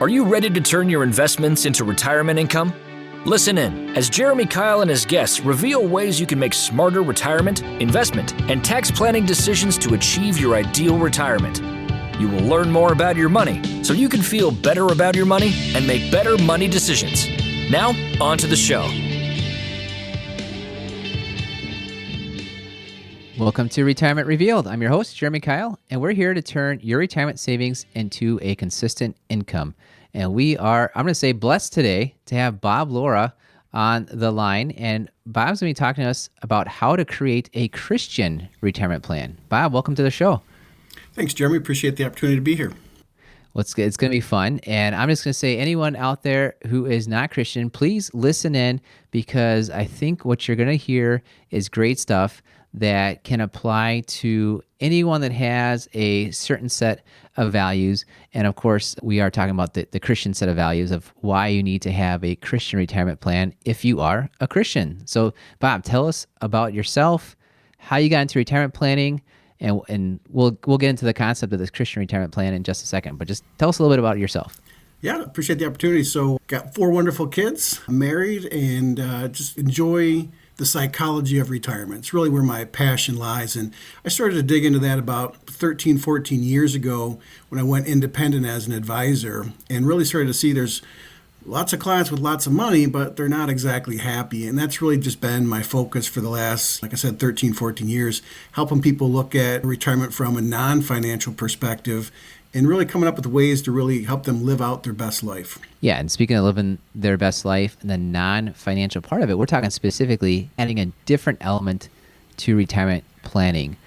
Are you ready to turn your investments into retirement income? Listen in as Jeremy Keil and his guests reveal ways you can make smarter retirement, investment, and tax planning decisions to achieve your ideal retirement. You will learn more about your money so you can feel better about your money and make better money decisions. Now, on to the show. Welcome to Retirement Revealed. I'm your host, Jeremy Keil, and we're here to turn your retirement savings into a consistent income. And we are, I'm going to say, blessed today to have Bob Laura on the line. And Bob's going to be talking to us about how to create a Christian retirement plan. Bob, welcome to the show. Thanks, Jeremy. Appreciate the opportunity to be here. Well, it's going to be fun. And I'm just going to say, anyone out there who is not Christian, please listen in, because I think what you're going to hear is great stuff that can apply to anyone that has a certain set of values. And of course, we are talking about the Christian set of values of why you need to have a Christian retirement plan if you are a Christian. So, Bob, tell us about yourself, how you got into retirement planning, and we'll get into the concept of this Christian retirement plan in just a second. But just tell us a little bit about yourself. Yeah, appreciate the opportunity. So, got 4 wonderful kids, married, and just enjoy the psychology of retirement. It's really where my passion lies. And I started to dig into that about 13, 14 years ago when I went independent as an advisor and really started to see there's lots of clients with lots of money, but they're not exactly happy. And that's really just been my focus for the last, like I said, 13, 14 years, helping people look at retirement from a non-financial perspective and really coming up with ways to really help them live out their best life. Yeah, and speaking of living their best life and the non-financial part of it, we're talking specifically adding a different element to retirement planning.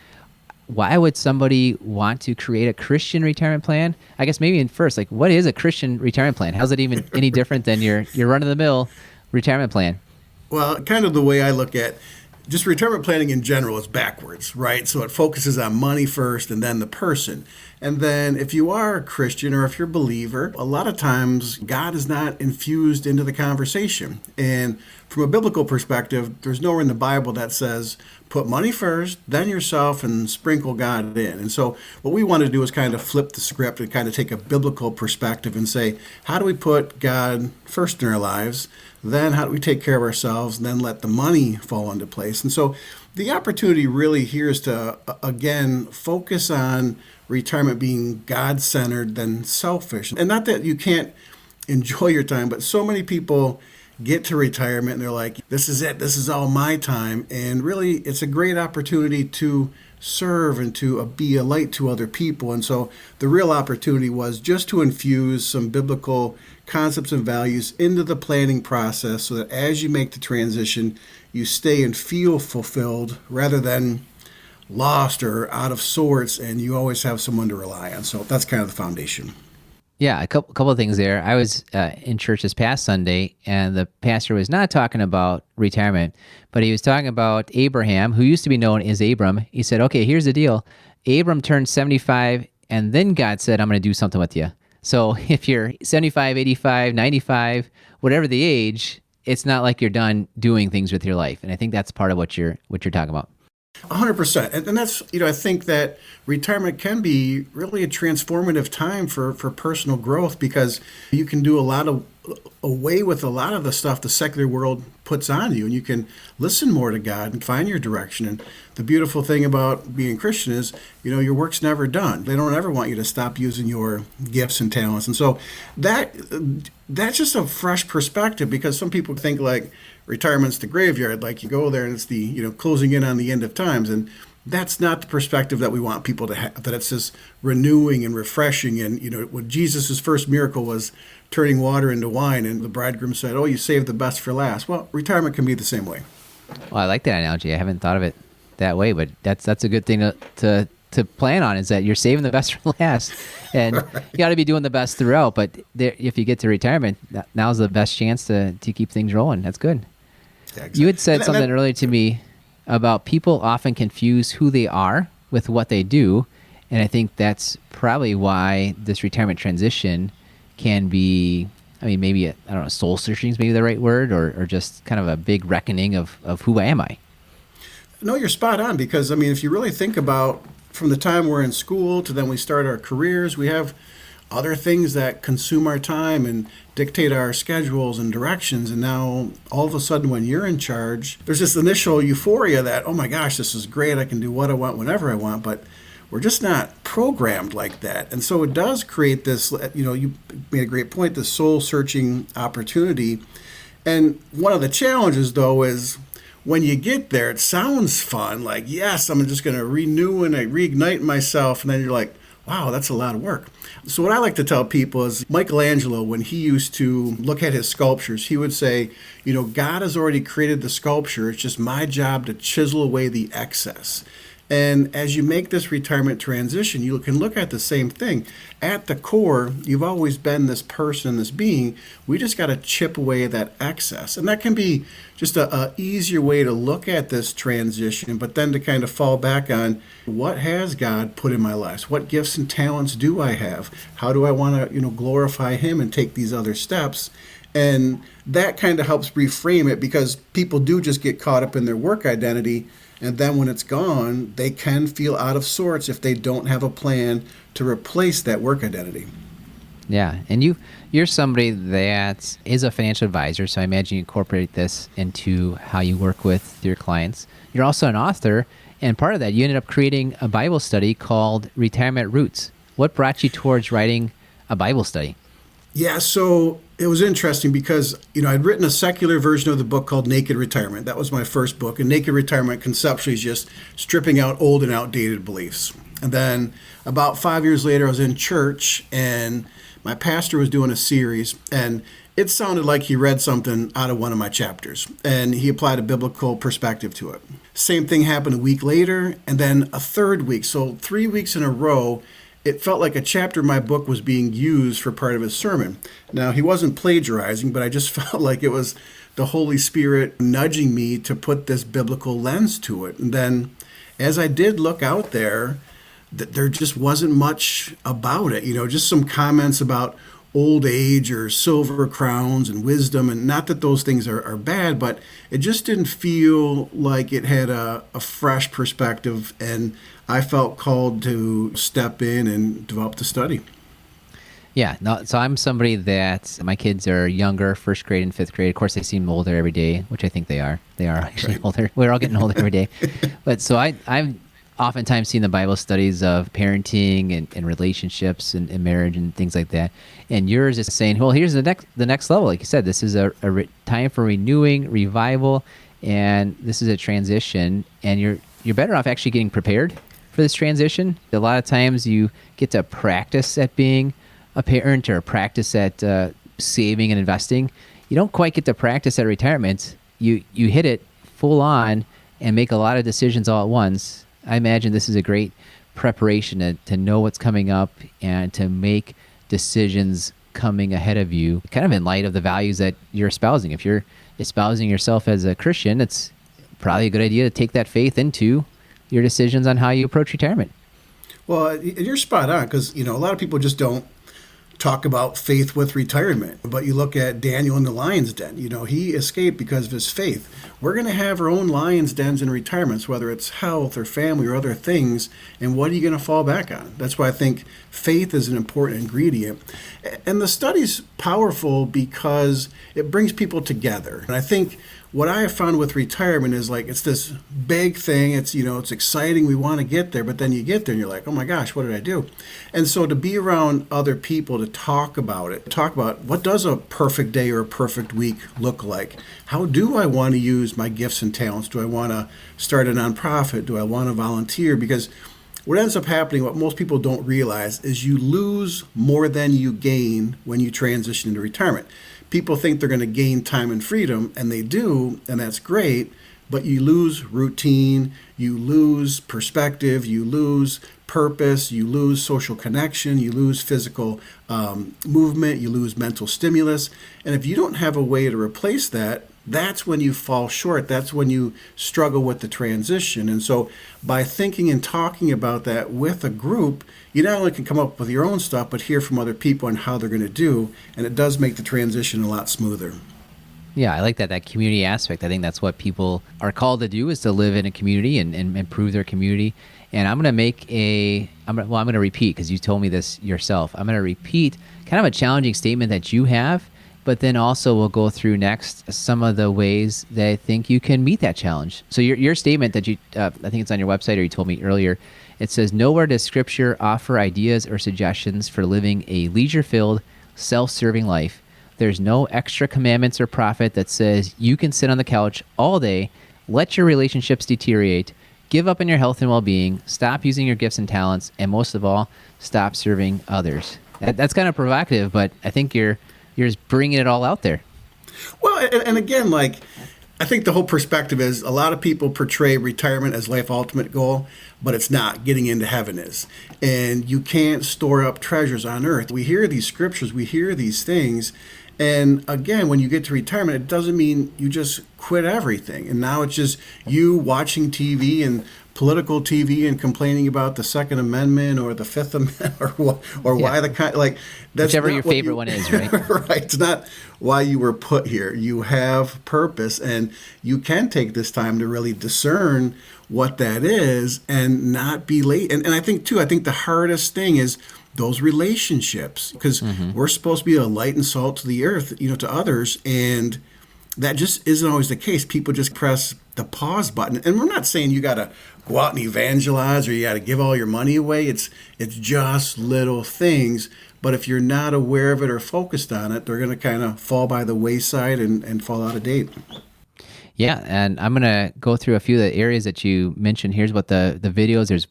Why would somebody want to create a Christian retirement plan? I guess maybe first, like, what is a Christian retirement plan? How's it even any different than your run-of-the-mill retirement plan? Well, kind of the way I look at just retirement planning in general is backwards, right? So it focuses on money first and then the person. And then if you are a Christian or if you're a believer, a lot of times God is not infused into the conversation. And from a biblical perspective, there's nowhere in the Bible that says put money first, then yourself, and sprinkle God in. And so what we want to do is kind of flip the script and kind of take a biblical perspective and say, how do we put God first in our lives? Then how do we take care of ourselves, and then let the money fall into place? And so the opportunity really here is to, again, focus on retirement being God-centered than selfish. And not that you can't enjoy your time, but so many people get to retirement and they're like, this is it, this is all my time. And really, it's a great opportunity to serve and to be a light to other people. And so the real opportunity was just to infuse some biblical concepts and values into the planning process so that as you make the transition, you stay and feel fulfilled rather than lost or out of sorts, and you always have someone to rely on. So that's kind of the foundation. Yeah, a couple of things there. I was in church this past Sunday, and the pastor was not talking about retirement, but he was talking about Abraham, who used to be known as Abram. He said, okay, here's the deal. Abram turned 75, and then God said, I'm going to do something with you. So if you're 75, 85, 95, whatever the age, it's not like you're done doing things with your life. And I think that's part of what you're talking about. 100%. And that's, I think that retirement can be really a transformative time for personal growth, because you can do away with a lot of the stuff the secular world puts on you, and you can listen more to God and find your direction. And the beautiful thing about being Christian is, your work's never done. They don't ever want you to stop using your gifts and talents. And so that's just a fresh perspective, because some people think like retirement's the graveyard, like you go there and it's the, closing in on the end of times. And that's not the perspective that we want people to have, that it's just renewing and refreshing. And, what Jesus' first miracle was turning water into wine, and the bridegroom said, oh, you saved the best for last. Well, retirement can be the same way. Well, I like that analogy. I haven't thought of it that way, but that's a good thing to plan on, is that you're saving the best for last. And you got to be doing the best throughout, but if you get to retirement, now's the best chance to keep things rolling. That's good. Yeah, exactly. You had said something earlier to me about people often confuse who they are with what they do, and I think that's probably why this retirement transition can be, maybe, soul searching is maybe the right word, or just kind of a big reckoning of who am I? No, you're spot on, because, if you really think about from the time we're in school to then we start our careers, we have other things that consume our time and dictate our schedules and directions. And now all of a sudden when you're in charge, there's this initial euphoria that, oh my gosh, this is great. I can do what I want whenever I want. But we're just not programmed like that. And so it does create this, you made a great point, this soul searching opportunity. And one of the challenges though is when you get there, it sounds fun. Like, yes, I'm just going to renew and reignite myself. And then you're like, wow, that's a lot of work. So what I like to tell people is Michelangelo, when he used to look at his sculptures, he would say, God has already created the sculpture. It's just my job to chisel away the excess. And as you make this retirement transition, you can look at the same thing. At the core, you've always been this person, this being. We just got to chip away that excess. And that can be just a easier way to look at this transition, but then to kind of fall back on what has God put in my life? What gifts and talents do I have? How do I want to, glorify Him and take these other steps? And that kind of helps reframe it, because people do just get caught up in their work identity. And then when it's gone, they can feel out of sorts if they don't have a plan to replace that work identity. Yeah, and you're somebody that is a financial advisor, so I imagine you incorporate this into how you work with your clients. You're also an author, and part of that, you ended up creating a Bible study called Retirement Roots. What brought you towards writing a Bible study? Yeah, so it was interesting because, I'd written a secular version of the book called Naked Retirement. That was my first book. And Naked Retirement conceptually is just stripping out old and outdated beliefs. And then about 5 years later, I was in church and my pastor was doing a series, and it sounded like he read something out of one of my chapters and he applied a biblical perspective to it. Same thing happened a week later, and then a third week. So 3 weeks in a row, it felt like a chapter of my book was being used for part of his sermon. Now, he wasn't plagiarizing, but I just felt like it was the Holy Spirit nudging me to put this biblical lens to it. And then as I did look out there, there just wasn't much about it. Just some comments about old age or silver crowns and wisdom. And not that those things are bad, but it just didn't feel like it had a fresh perspective. And I felt called to step in and develop the study. Yeah, no, so I'm somebody that my kids are younger, first grade and fifth grade. Of course, they seem older every day, which I think they are. They are actually older. We're all getting older every day. But so I've oftentimes seen the Bible studies of parenting and relationships and marriage and things like that. And yours is saying, well, here's the next level. Like you said, this is a time for renewing, revival, and this is a transition. And you're better off actually getting prepared for this transition. A lot of times you get to practice at being a parent or practice at saving and investing. You don't quite get to practice at retirement. You hit it full on and make a lot of decisions all at once. I imagine this is a great preparation to know what's coming up and to make decisions coming ahead of you, kind of in light of the values that you're espousing. If you're espousing yourself as a Christian, it's probably a good idea to take that faith into your decisions on how you approach retirement. Well, you're spot on, because, a lot of people just don't talk about faith with retirement. But you look at Daniel in the lion's den, he escaped because of his faith. We're going to have our own lion's dens in retirements, whether it's health or family or other things. And what are you going to fall back on? That's why I think faith is an important ingredient. And the study's powerful because it brings people together. And I think what I have found with retirement is like, it's this big thing. It's, it's exciting. We want to get there, but then you get there and you're like, oh my gosh, what did I do? And so to be around other people to talk about it, talk about what does a perfect day or a perfect week look like? How do I want to use my gifts and talents? Do I want to start a nonprofit? Do I want to volunteer? Because what ends up happening, what most people don't realize, is you lose more than you gain when you transition into retirement. People think they're going to gain time and freedom, and they do, and that's great, but you lose routine, you lose perspective, you lose purpose, you lose social connection, you lose physical movement, you lose mental stimulus. And if you don't have a way to replace that, that's when you fall short. That's when you struggle with the transition. And so by thinking and talking about that with a group, you not only can come up with your own stuff, but hear from other people on how they're going to do. And it does make the transition a lot smoother. Yeah, I like that community aspect. I think that's what people are called to do, is to live in a community and improve their community. And I'm going to repeat, because you told me this yourself. I'm going to repeat kind of a challenging statement that you have, but then also we'll go through next some of the ways that I think you can meet that challenge. So your statement that you, I think it's on your website, or you told me earlier, it says, nowhere does Scripture offer ideas or suggestions for living a leisure-filled, self-serving life. There's no extra commandments or prophet that says you can sit on the couch all day, let your relationships deteriorate, give up on your health and well-being, stop using your gifts and talents, and most of all, stop serving others. That's kind of provocative, but I think you're just bringing it all out there. Well, and again, like, I think the whole perspective is a lot of people portray retirement as life ultimate goal, but it's not. Getting into heaven is. And you can't store up treasures on earth. We hear these scriptures, we hear these things. And again, when you get to retirement, it doesn't mean you just quit everything. And now it's just you watching TV and political TV and complaining about the Second Amendment or the Fifth Amendment or why that's whichever your favorite one is, right? Right. It's not why you were put here. You have purpose, and you can take this time to really discern what that is and not be late. And I think the hardest thing is those relationships, because we're supposed to be a light and salt to the earth, to others, and that just isn't always the case. People just press the pause button, and we're not saying you got to go out and evangelize or you got to give all your money away. It's just little things, but if you're not aware of it or focused on it, they're going to kind of fall by the wayside and fall out of date. Yeah, and I'm going to go through a few of the areas that you mentioned. Here's what the videos, there's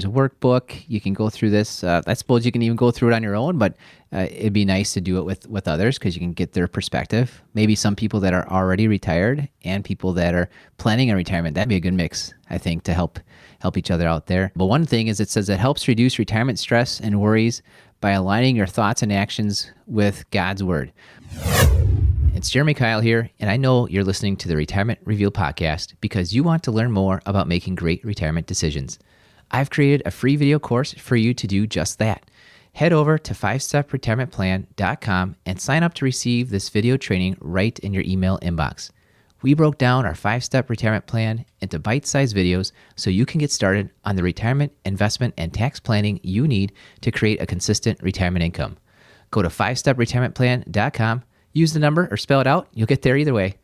a workbook. You can go through this. I suppose you can even go through it on your own, but it'd be nice to do it with others, because you can get their perspective. Maybe some people that are already retired and people that are planning on retirement. That'd be a good mix, I think, to help each other out there. But one thing is, it says it helps reduce retirement stress and worries by aligning your thoughts and actions with God's Word. It's Jeremy Keil here, and I know you're listening to the Retirement Reveal podcast because you want to learn more about making great retirement decisions. I've created a free video course for you to do just that. Head over to 5stepretirementplan.com and sign up to receive this video training right in your email inbox. We broke down our 5-step retirement plan into bite-sized videos so you can get started on the retirement, investment, and tax planning you need to create a consistent retirement income. Go to 5stepretirementplan.com. Use the number or spell it out. You'll get there either way.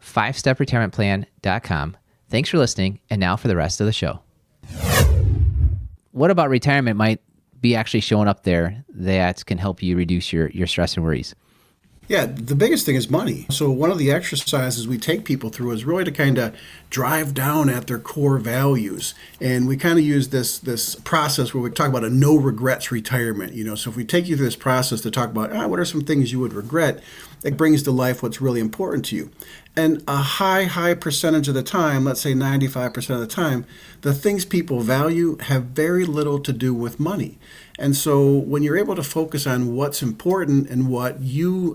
5stepretirementplan.com. Thanks for listening. And now for the rest of the show. What about retirement might be actually showing up there that can help you reduce your stress and worries? Yeah, the biggest thing is money. So one of the exercises we take people through is really to kind of drive down at their core values. And we kind of use this process where we talk about a no regrets retirement. So if we take you through this process to talk about what are some things you would regret, it brings to life what's really important to you. And a high percentage of the time, let's say 95% of the time, the things people value have very little to do with money. And so when you're able to focus on what's important and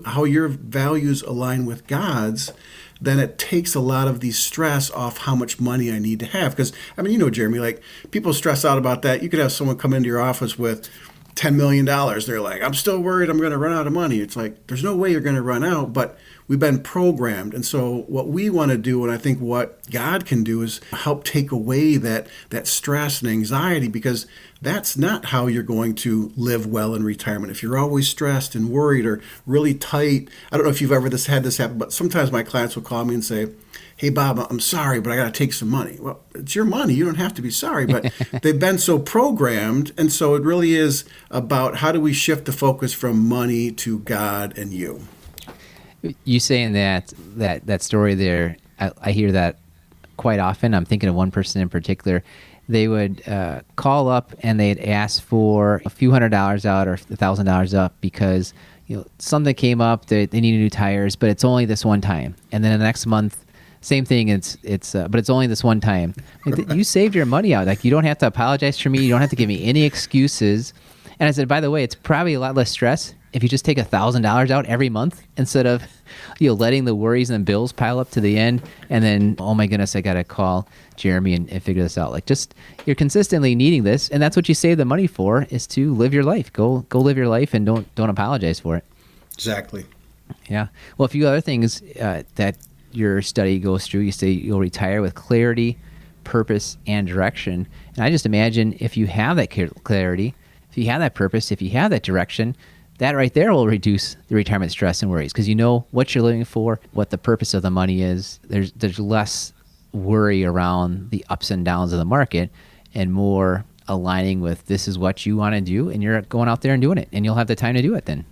how your values align with God's, then it takes a lot of the stress off how much money I need to have. Because, Jeremy, like, people stress out about that. You could have someone come into your office with $10 million. They're like, I'm still worried I'm going to run out of money. It's like, there's no way you're going to run out, but we've been programmed. And so what we want to do, and I think what God can do, is help take away that stress and anxiety, because that's not how you're going to live well in retirement. If you're always stressed and worried or really tight, I don't know if you've ever had this happen, but sometimes my clients will call me and say, hey, Bob, I'm sorry, but I got to take some money. Well, it's your money. You don't have to be sorry, but they've been so programmed. And so it really is about how do we shift the focus from money to God and you. You saying that story there, I hear that quite often. I'm thinking of one person in particular. They would call up and they'd ask for a few $100s out or $1,000 up because something came up, they needed new tires, but it's only this one time. And then the next month, same thing. But it's only this one time. You saved your money out. Like, you don't have to apologize for me. You don't have to give me any excuses. And I said, by the way, it's probably a lot less stress if you just take $1,000 out every month instead of letting the worries and bills pile up to the end. And then, oh my goodness, I got to call Jeremy and figure this out. Like, just, you're consistently needing this. And that's what you save the money for, is to live your life. Go live your life and don't apologize for it. Exactly. Yeah. Well, a few other things that your study goes through, you say you'll retire with clarity, purpose, and direction. And I just imagine if you have that clarity, if you have that purpose, if you have that direction, that right there will reduce the retirement stress and worries because you know what you're living for, what the purpose of the money is. There's less worry around the ups and downs of the market and more aligning with this is what you want to do, and you're going out there and doing it, and you'll have the time to do it then.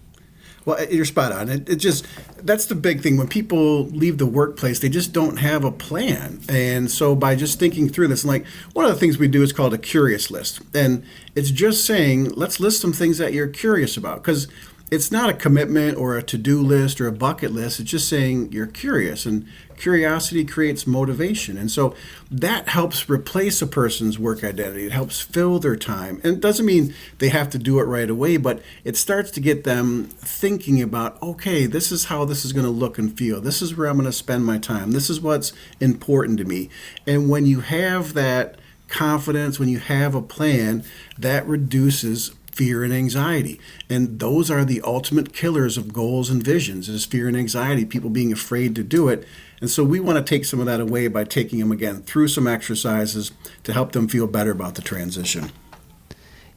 Well, you're spot on. It just, that's the big thing. When people leave the workplace, they just don't have a plan. And so by just thinking through this, like one of the things we do is called a curious list. And it's just saying, let's list some things that you're curious about. Because it's not a commitment or a to-do list or a bucket list. It's just saying you're curious, and curiosity creates motivation. And so that helps replace a person's work identity. It helps fill their time. And it doesn't mean they have to do it right away, but it starts to get them thinking about, okay, this is how this is going to look and feel. This is where I'm going to spend my time. This is what's important to me. And when you have that confidence, when you have a plan, that reduces fear and anxiety. And those are the ultimate killers of goals and visions, is fear and anxiety, people being afraid to do it. And so we want to take some of that away by taking them, again, through some exercises to help them feel better about the transition.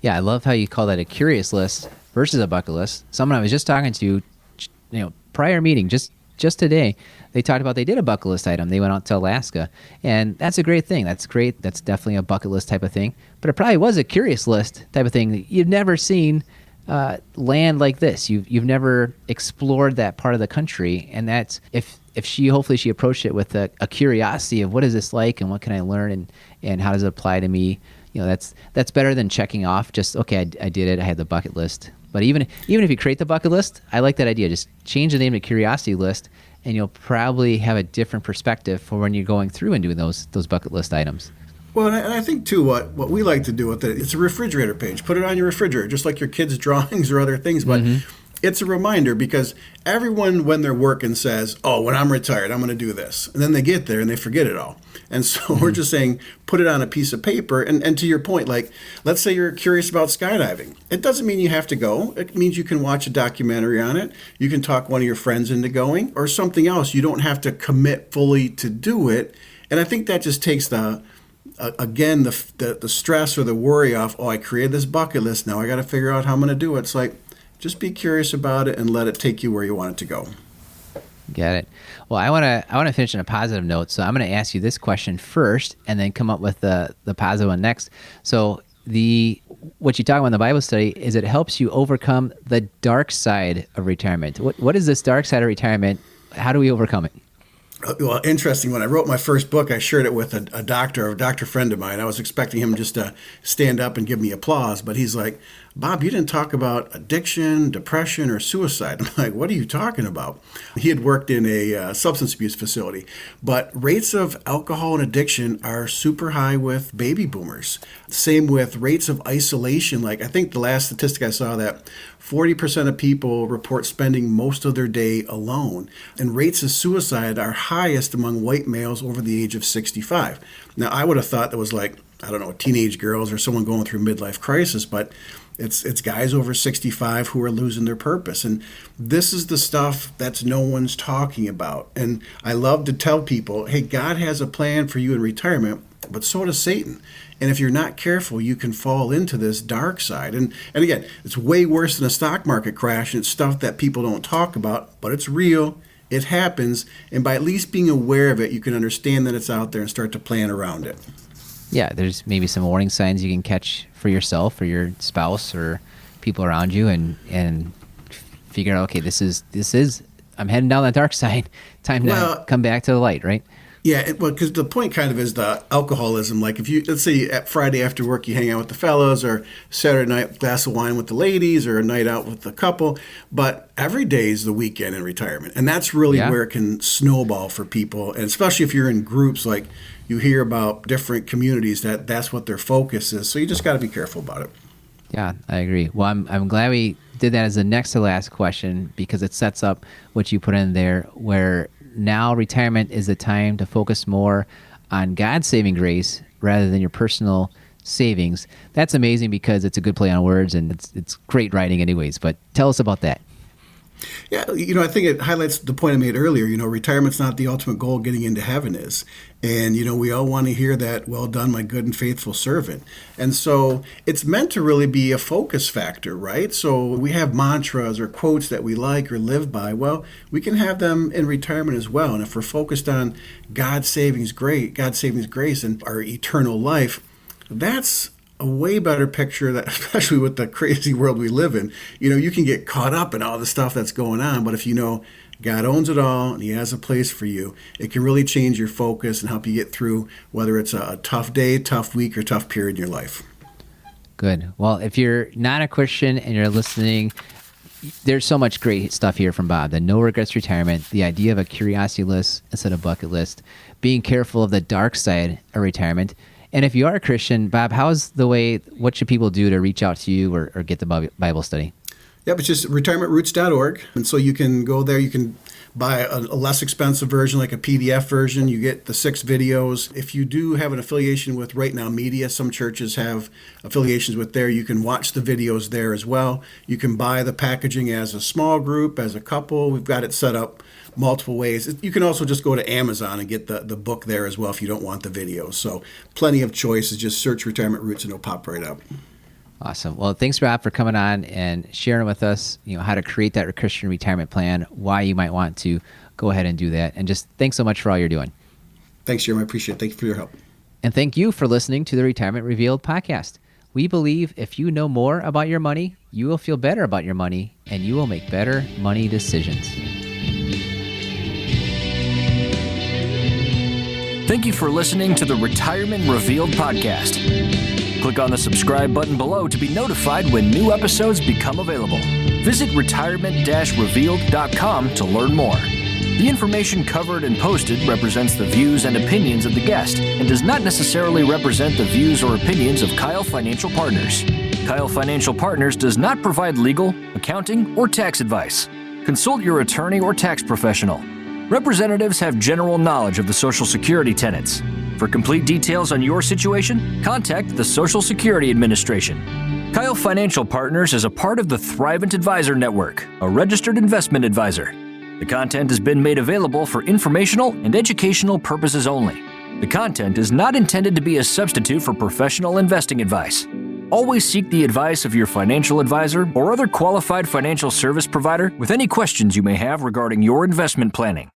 Yeah, I love how you call that a curious list versus a bucket list. Someone I was just talking to, prior meeting, just today, they talked about they did a bucket list item. They went out to Alaska, and that's a great thing. That's great. That's definitely a bucket list type of thing. But it probably was a curious list type of thing that you've never seen land like this. You've never explored that part of the country, and that's if she hopefully she approached it with a curiosity of what is this like and what can I learn and how does it apply to me. That's better than checking off just okay, I did it. I had the bucket list. But even if you create the bucket list, I like that idea. Just change the name to curiosity list, and you'll probably have a different perspective for when you're going through and doing those bucket list items. Well, and I think, too, what we like to do with it, it's a refrigerator page. Put it on your refrigerator, just like your kids' drawings or other things. But it's a reminder because everyone, when they're working, says, oh, when I'm retired, I'm going to do this. And then they get there and they forget it all. And so we're just saying, put it on a piece of paper. And to your point, like, let's say you're curious about skydiving. It doesn't mean you have to go. It means you can watch a documentary on it. You can talk one of your friends into going or something else. You don't have to commit fully to do it. And I think that just takes the stress or the worry off, oh, I created this bucket list. Now I got to figure out how I'm going to do it. It's like, just be curious about it and let it take you where you want it to go. Get it. Well, I want to finish on a positive note. So I'm going to ask you this question first and then come up with the positive one next. So what you talk about in the Bible study is it helps you overcome the dark side of retirement. What is this dark side of retirement? How do we overcome it? Well, interesting. When I wrote my first book, I shared it with a doctor friend of mine. I was expecting him just to stand up and give me applause, but he's like, Bob, you didn't talk about addiction, depression, or suicide. I'm like, what are you talking about? He had worked in a substance abuse facility, but rates of alcohol and addiction are super high with baby boomers. Same with rates of isolation. Like I think the last statistic I saw that 40% of people report spending most of their day alone. And rates of suicide are highest among white males over the age of 65. Now, I would have thought that was like, I don't know, teenage girls or someone going through midlife crisis, but it's guys over 65 who are losing their purpose. And this is the stuff that's no one's talking about. And I love to tell people, hey, God has a plan for you in retirement, but so does Satan. And if you're not careful, you can fall into this dark side. And again, it's way worse than a stock market crash. It's stuff that people don't talk about, but it's real. It happens. And by at least being aware of it, you can understand that it's out there and start to plan around it. Yeah, there's maybe some warning signs you can catch for yourself or your spouse or people around you and figure out, okay, this is I'm heading down that dark side. Time to come back to the light, right? Yeah, because the point kind of is the alcoholism. Like if you, let's say at Friday after work, you hang out with the fellows, or Saturday night, glass of wine with the ladies, or a night out with the couple. But every day is the weekend in retirement. And that's really where it can snowball for people. And especially if you're in groups, like you hear about different communities, that's what their focus is. So you just got to be careful about it. Yeah, I agree. Well, I'm glad we did that as the next to last question, because it sets up what you put in there, where now retirement is the time to focus more on God's saving grace rather than your personal savings. That's amazing because it's a good play on words and it's great writing anyways. But tell us about that. Yeah, I think it highlights the point I made earlier. Retirement's not the ultimate goal, getting into heaven is. And, we all want to hear that, well done, my good and faithful servant. And so it's meant to really be a focus factor, right? So we have mantras or quotes that we like or live by. Well, we can have them in retirement as well. And if we're focused on God's saving grace and our eternal life, that's a way better picture, that especially with the crazy world we live in. You can get caught up in all the stuff that's going on, but if you know God owns it all and he has a place for you, it can really change your focus and help you get through whether it's a tough day, tough week, or tough period in your life. Good. Well, if you're not a Christian and you're listening, there's so much great stuff here from Bob. The no regrets retirement, the idea of a curiosity list instead of bucket list, being careful of the dark side of retirement. And if you are a Christian, Bob, what should people do to reach out to you or get the Bible study? Yep, it's just retirementroots.org. And so you can go there, you can buy a less expensive version, like a PDF version. You get the 6 videos. If you do have an affiliation with Right Now Media, some churches have affiliations with there. You can watch the videos there as well. You can buy the packaging as a small group, as a couple. We've got it set up multiple ways. You can also just go to Amazon and get the book there as well if you don't want the videos. So plenty of choices. Just search Retirement Roots and it'll pop right up. Awesome. Well, thanks, Rob, for coming on and sharing with us, how to create that Christian retirement plan, why you might want to go ahead and do that. And just thanks so much for all you're doing. Thanks, Jeremy. I appreciate it. Thank you for your help. And thank you for listening to the Retirement Revealed podcast. We believe if you know more about your money, you will feel better about your money and you will make better money decisions. Thank you for listening to the Retirement Revealed podcast. Click on the subscribe button below to be notified when new episodes become available. Visit retirement-revealed.com to learn more. The information covered and posted represents the views and opinions of the guest and does not necessarily represent the views or opinions of Keil Financial Partners. Keil Financial Partners does not provide legal, accounting, or tax advice. Consult your attorney or tax professional. Representatives have general knowledge of the Social Security tenets. For complete details on your situation, contact the Social Security Administration. Keil Financial Partners is a part of the Thrivent Advisor Network, a registered investment advisor. The content has been made available for informational and educational purposes only. The content is not intended to be a substitute for professional investing advice. Always seek the advice of your financial advisor or other qualified financial service provider with any questions you may have regarding your investment planning.